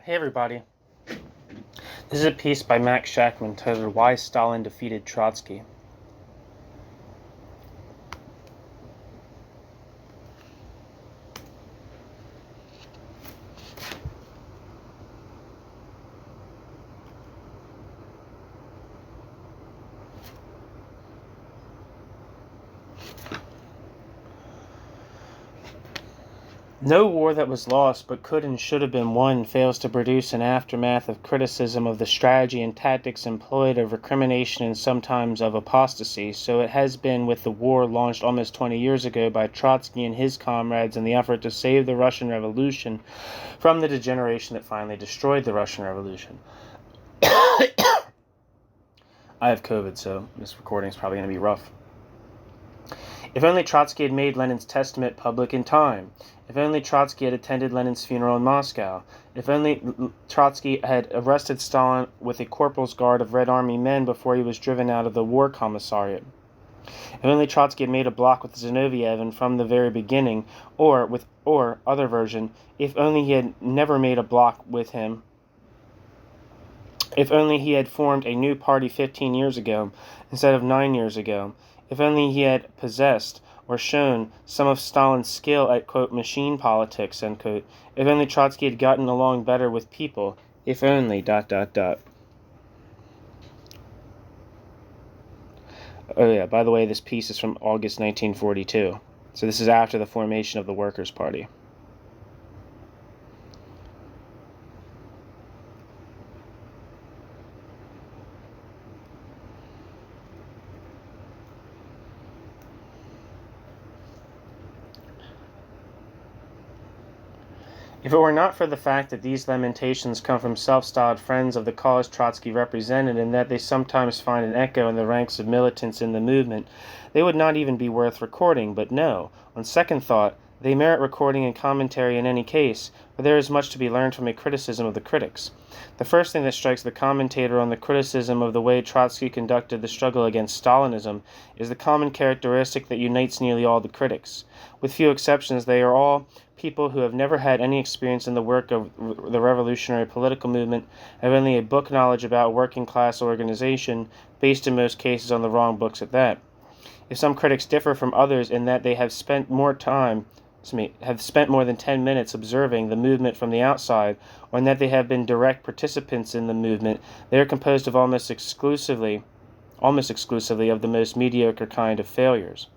Hey everybody, this is a piece by Max Shachtman titled Why Stalin Defeated Trotsky. No war that was lost but could and should have been won fails to produce an aftermath of criticism of the strategy and tactics employed, of recrimination and sometimes of apostasy. So it has been with the war launched almost 20 years ago by Trotsky and his comrades in the effort to save the Russian Revolution from the degeneration that finally destroyed the Russian Revolution. I have COVID, so this recording is probably going to be rough. If only Trotsky had made Lenin's testament public in time. If only Trotsky had attended Lenin's funeral in Moscow. If only Trotsky had arrested Stalin with a corporal's guard of Red Army men before he was driven out of the War Commissariat. If only Trotsky had made a block with Zinoviev and from the very beginning, or other version, if only he had never made a block with him. If only he had formed a new party 15 years ago instead of 9 years ago. If only he had possessed or shown some of Stalin's skill at, quote, machine politics, end quote. If only Trotsky had gotten along better with people. If only, ... Oh yeah, by the way, this piece is from August 1942. So this is after the formation of the Workers' Party. If it were not for the fact that these lamentations come from self-styled friends of the cause Trotsky represented, and that they sometimes find an echo in the ranks of militants in the movement, they would not even be worth recording. But no, on second thought, they merit recording and commentary in any case, for there is much to be learned from a criticism of the critics. The first thing that strikes the commentator on the criticism of the way Trotsky conducted the struggle against Stalinism is the common characteristic that unites nearly all the critics. With few exceptions, they are all people who have never had any experience in the work of the revolutionary political movement, have only a book knowledge about working-class organization, based in most cases on the wrong books at that. If some critics differ from others in that they have spent more than 10 minutes observing the movement from the outside, or in that they have been direct participants in the movement, they are composed of almost exclusively of the most mediocre kind of failures.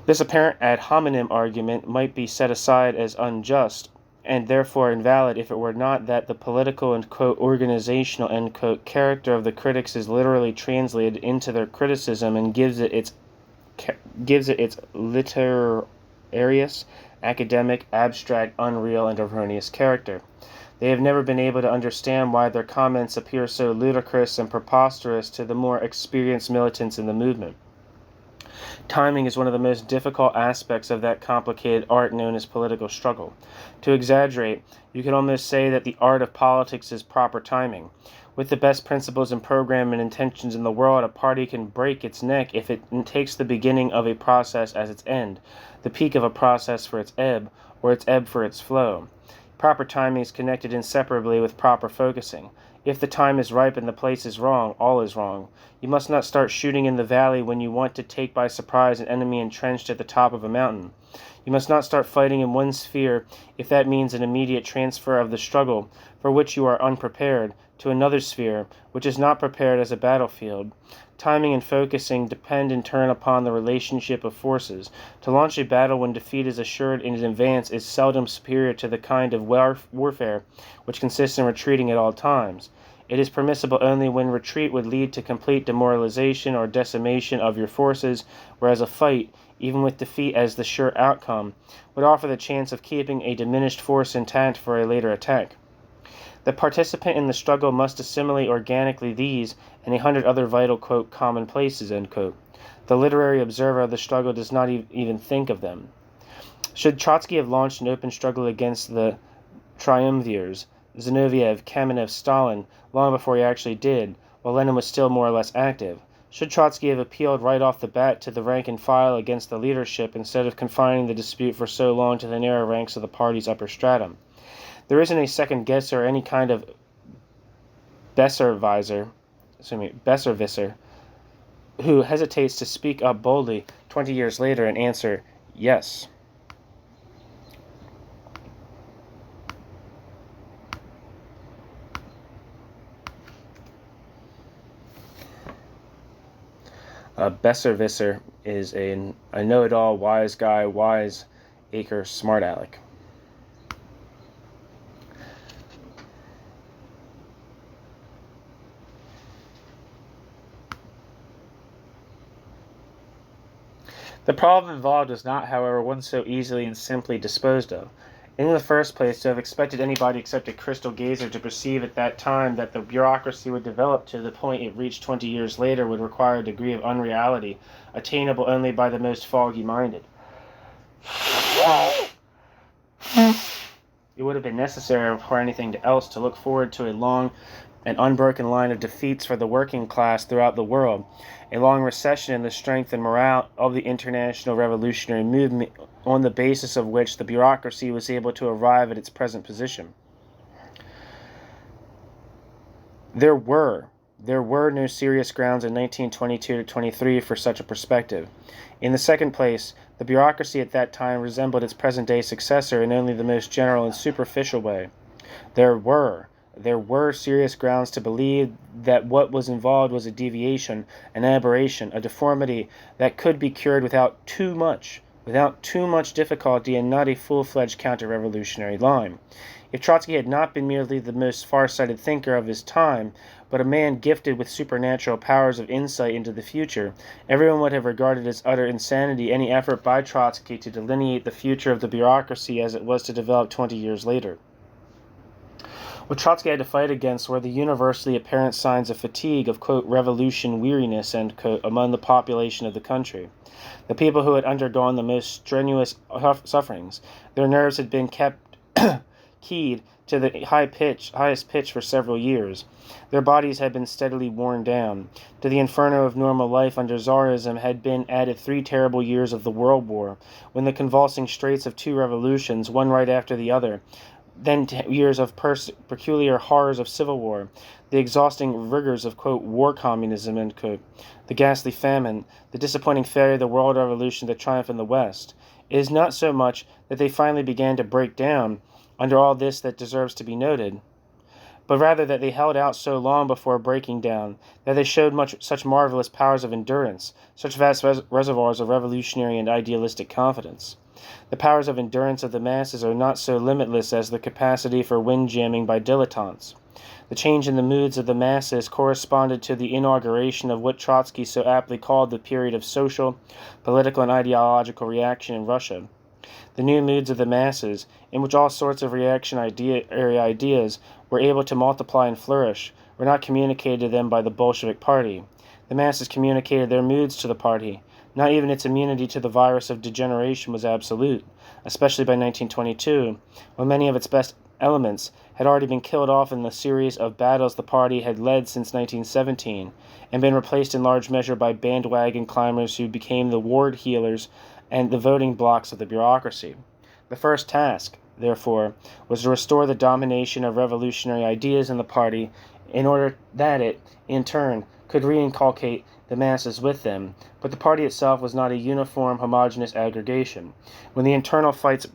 This apparent ad hominem argument might be set aside as unjust, and therefore invalid, if it were not that the political and, quote, organizational, end quote, character of the critics is literally translated into their criticism and gives it its literarious, academic, abstract, unreal, and erroneous character. They have never been able to understand why their comments appear so ludicrous and preposterous to the more experienced militants in the movement. Timing is one of the most difficult aspects of that complicated art known as political struggle. To exaggerate, you could almost say that the art of politics is proper timing. With the best principles and program and intentions in the world, a party can break its neck if it takes the beginning of a process as its end, the peak of a process for its ebb, or its ebb for its flow. Proper timing is connected inseparably with proper focusing. If the time is ripe and the place is wrong, all is wrong. You must not start shooting in the valley when you want to take by surprise an enemy entrenched at the top of a mountain. You must not start fighting in one sphere if that means an immediate transfer of the struggle, for which you are unprepared, to another sphere, which is not prepared as a battlefield. Timing and focusing depend in turn upon the relationship of forces. To launch a battle when defeat is assured in advance is seldom superior to the kind of warfare which consists in retreating at all times. It is permissible only when retreat would lead to complete demoralization or decimation of your forces, whereas a fight, even with defeat as the sure outcome, would offer the chance of keeping a diminished force intact for a later attack. The participant in the struggle must assimilate organically these and 100 other vital, quote, commonplaces, end quote. The literary observer of the struggle does not even think of them. Should Trotsky have launched an open struggle against the triumvirs, Zinoviev, Kamenev, Stalin, long before he actually did, while Lenin was still more or less active? Should Trotsky have appealed right off the bat to the rank and file against the leadership instead of confining the dispute for so long to the narrow ranks of the party's upper stratum? There isn't a second guesser or any kind of besserwisser who hesitates to speak up boldly 20 years later and answer yes. A besserwisser is a know-it-all, wise guy, wise acre, smart aleck. The problem involved was not, however, one so easily and simply disposed of. In the first place, to have expected anybody except a crystal gazer to perceive at that time that the bureaucracy would develop to the point it reached 20 years later would require a degree of unreality attainable only by the most foggy-minded. It would have been necessary for anything else to look forward to a long and unbroken line of defeats for the working class throughout the world, a long recession in the strength and morale of the international revolutionary movement, on the basis of which the bureaucracy was able to arrive at its present position. There were no serious grounds in 1922-23 for such a perspective. In the second place, the bureaucracy at that time resembled its present-day successor in only the most general and superficial way. There were serious grounds to believe that what was involved was a deviation, an aberration, a deformity that could be cured without too much difficulty, and not a full-fledged counter-revolutionary line. If Trotsky had not been merely the most far-sighted thinker of his time, but a man gifted with supernatural powers of insight into the future, everyone would have regarded as utter insanity any effort by Trotsky to delineate the future of the bureaucracy as it was to develop 20 years later. What Trotsky had to fight against were the universally apparent signs of fatigue, of, quote, revolution weariness, end quote, among the population of the country. The people who had undergone the most strenuous sufferings, their nerves had been kept keyed to the highest pitch for several years. Their bodies had been steadily worn down. To the inferno of normal life under Tsarism had been added 3 terrible years of the World War, when the convulsing straits of 2 revolutions, one right after the other, then years of peculiar horrors of civil war, the exhausting rigors of, quote, war communism, end quote, the ghastly famine, the disappointing failure of the world revolution, the triumph in the West. It is not so much that they finally began to break down under all this that deserves to be noted, but rather that they held out so long before breaking down, that they showed such marvelous powers of endurance, such vast reservoirs of revolutionary and idealistic confidence. The powers of endurance of the masses are not so limitless as the capacity for wind-jamming by dilettantes. The change in the moods of the masses corresponded to the inauguration of what Trotsky so aptly called the period of social, political, and ideological reaction in Russia. The new moods of the masses, in which all sorts of reactionary ideas were able to multiply and flourish, were not communicated to them by the Bolshevik Party. The masses communicated their moods to the party. Not even its immunity to the virus of degeneration was absolute, especially by 1922, when many of its best elements had already been killed off in the series of battles the party had led since 1917, and been replaced in large measure by bandwagon climbers who became the ward heelers and the voting blocks of the bureaucracy. The first task, therefore, was to restore the domination of revolutionary ideas in the party in order that it, in turn, could reinculcate the masses with them, but the party itself was not a uniform, homogeneous aggregation. When the internal fight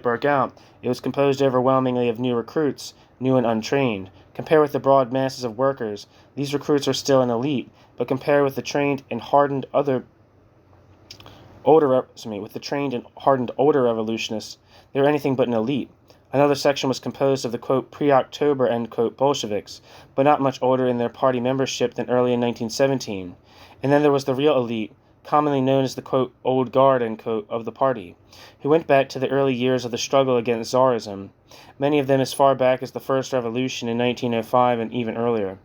broke out, it was composed overwhelmingly of new recruits, new and untrained. Compared with the broad masses of workers, these recruits are still an elite, but compared with the trained and hardened older revolutionists, they were anything but an elite. Another section was composed of the, quote, pre-October, end quote, Bolsheviks, but not much older in their party membership than early in 1917. And then there was the real elite, commonly known as the, quote, old guard, end quote, of the party, who went back to the early years of the struggle against Tsarism, many of them as far back as the first revolution in 1905 and even earlier.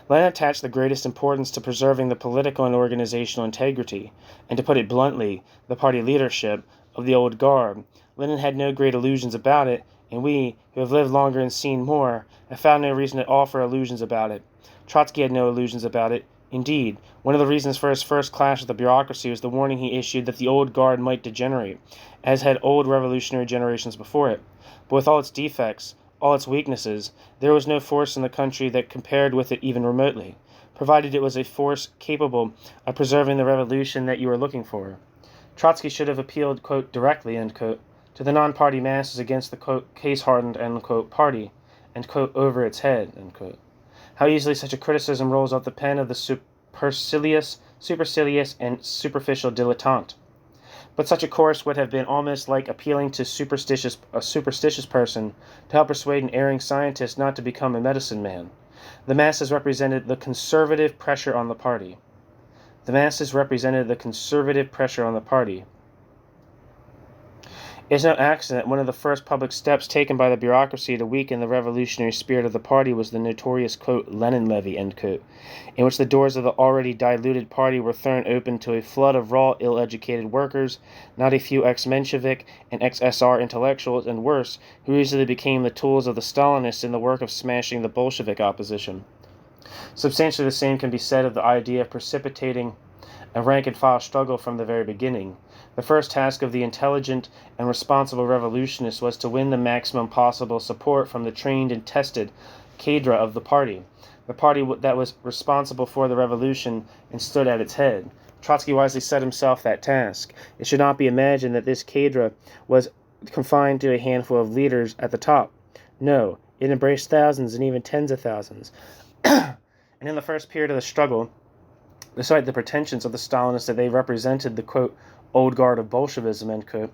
Lenin attached the greatest importance to preserving the political and organizational integrity, and to put it bluntly, the party leadership of the old guard. Lenin had no great illusions about it, and we, who have lived longer and seen more, have found no reason at all for illusions about it. Trotsky had no illusions about it. Indeed, one of the reasons for his first clash with the bureaucracy was the warning he issued that the old guard might degenerate, as had old revolutionary generations before it. But with all its defects, all its weaknesses, there was no force in the country that compared with it even remotely, provided it was a force capable of preserving the revolution that you were looking for. Trotsky should have appealed, quote, directly, end quote, to the non-party masses against the, quote, case-hardened, end quote, party, and, quote, over its head, end quote. How easily such a criticism rolls off the pen of the supercilious, and superficial dilettante. But such a course would have been almost like appealing to a superstitious person to help persuade an erring scientist not to become a medicine man. The masses represented the conservative pressure on the party. It is no accident that one of the first public steps taken by the bureaucracy to weaken the revolutionary spirit of the party was the notorious, quote, Lenin levy, end quote, in which the doors of the already diluted party were thrown open to a flood of raw, ill-educated workers, not a few ex-Menshevik and ex-SR intellectuals, and worse, who easily became the tools of the Stalinists in the work of smashing the Bolshevik opposition. Substantially the same can be said of the idea of precipitating a rank-and-file struggle from the very beginning. The first task of the intelligent and responsible revolutionists was to win the maximum possible support from the trained and tested cadre of the party that was responsible for the revolution and stood at its head. Trotsky wisely set himself that task. It should not be imagined that this cadre was confined to a handful of leaders at the top. No, it embraced thousands and even tens of thousands. And in the first period of the struggle, despite the pretensions of the Stalinists that they represented the, quote, old guard of Bolshevism, end quote,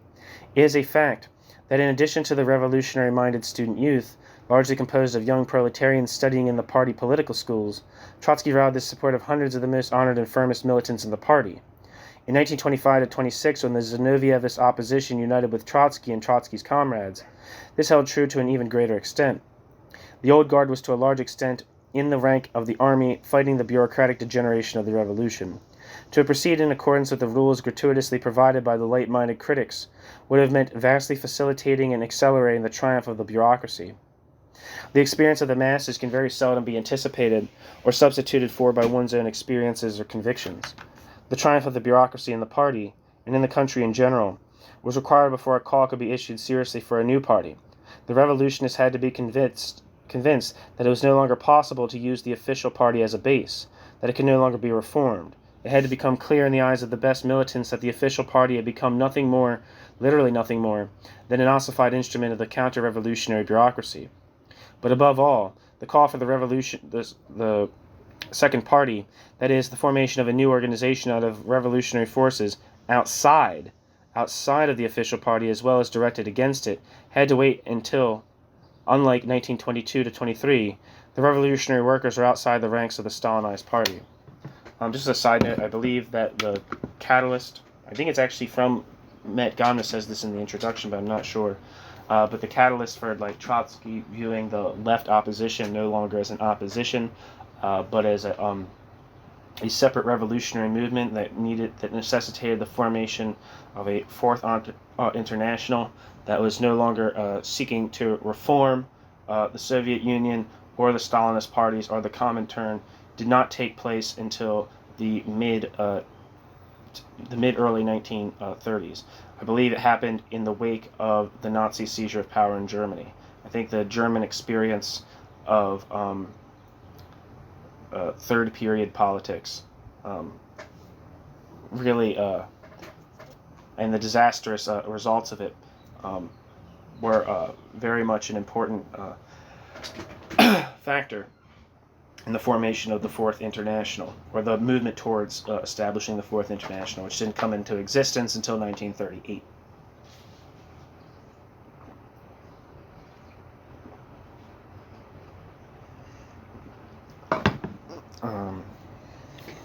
it is a fact that in addition to the revolutionary-minded student youth, largely composed of young proletarians studying in the party political schools, Trotsky rallied the support of hundreds of the most honored and firmest militants in the party. In 1925-26, when the Zinovievist opposition united with Trotsky and Trotsky's comrades, this held true to an even greater extent. The old guard was to a large extent in the rank of the army fighting the bureaucratic degeneration of the revolution. To proceed in accordance with the rules gratuitously provided by the light-minded critics would have meant vastly facilitating and accelerating the triumph of the bureaucracy. The experience of the masses can very seldom be anticipated or substituted for by one's own experiences or convictions. The triumph of the bureaucracy in the party, and in the country in general, was required before a call could be issued seriously for a new party. The revolutionists had to be convinced that it was no longer possible to use the official party as a base, that it could no longer be reformed. It had to become clear in the eyes of the best militants that the official party had become nothing more, literally nothing more, than an ossified instrument of the counter-revolutionary bureaucracy. But above all, the call for the second party, that is, the formation of a new organization out of revolutionary forces outside of the official party as well as directed against it, had to wait until, unlike 1922-23, the revolutionary workers are outside the ranks of the Stalinized party. Just as a side note, I believe that the catalyst, I think it's actually from Matt Gamna says this in the introduction, but I'm not sure. But the catalyst for Trotsky viewing the left opposition no longer as an opposition, but as a separate revolutionary movement that necessitated the formation of a fourth international that was no longer seeking to reform the Soviet Union or the Stalinist parties or the Comintern, did not take place until the mid-early 1930s. I believe it happened in the wake of the Nazi seizure of power in Germany. I think the German experience of third period politics really, and the disastrous results of it were very much an important factor in the formation of the Fourth International, or the movement towards establishing the Fourth International, which didn't come into existence until 1938.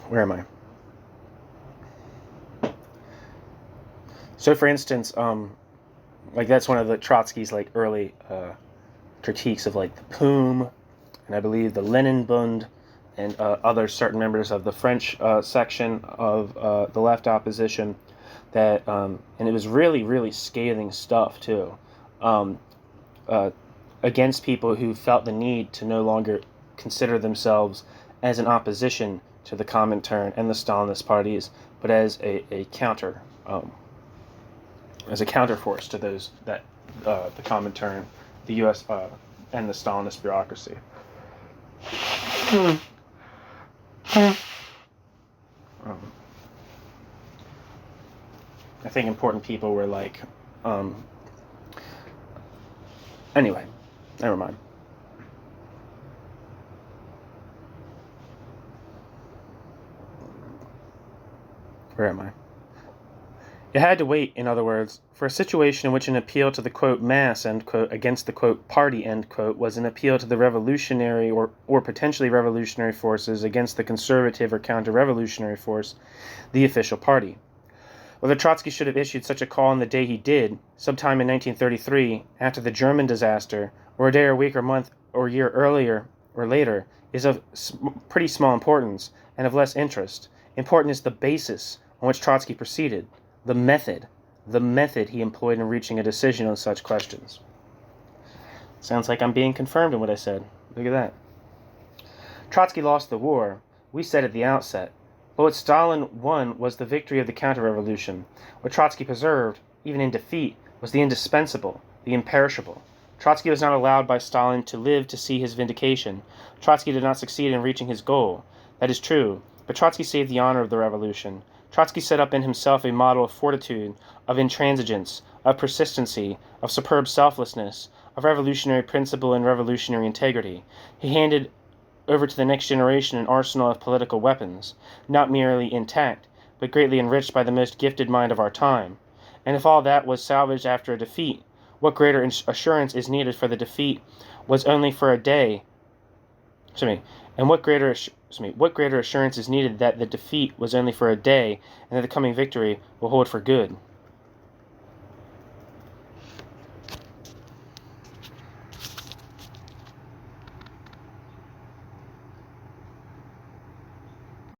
Where am I? So, for instance, that's one of the Trotsky's early critiques of the POUM, and I believe the Leninbund, and other certain members of the French section of the left opposition. That and it was really, really scathing stuff too, against people who felt the need to no longer consider themselves as an opposition to the Comintern and the Stalinist parties, but as a counter, as a counterforce to those that the Comintern, the U.S. And the Stalinist bureaucracy. I think important people were like, anyway, never mind. Where am I? It had to wait, in other words, for a situation in which an appeal to the, quote, mass, end quote, against the, quote, party, end quote, was an appeal to the revolutionary or potentially revolutionary forces against the conservative or counter-revolutionary force, the official party. Whether Trotsky should have issued such a call on the day he did, sometime in 1933, after the German disaster, or a day or week or month or year earlier or later, is of pretty small importance and of less interest. Important is the basis on which Trotsky proceeded, the method he employed in reaching a decision on such questions. Sounds like I'm being confirmed in what I said. Look at that. Trotsky lost the war, we said at the outset. But what Stalin won was the victory of the counter-revolution. What Trotsky preserved, even in defeat, was the indispensable, the imperishable. Trotsky was not allowed by Stalin to live to see his vindication. Trotsky did not succeed in reaching his goal. That is true, but Trotsky saved the honor of the revolution. Trotsky set up in himself a model of fortitude, of intransigence, of persistency, of superb selflessness, of revolutionary principle and revolutionary integrity. He handed over to the next generation an arsenal of political weapons, not merely intact, but greatly enriched by the most gifted mind of our time. And if all that was salvaged after a defeat, what greater assurance is needed for the defeat was only for a day? What greater assurance is needed that the defeat was only for a day, and that the coming victory will hold for good?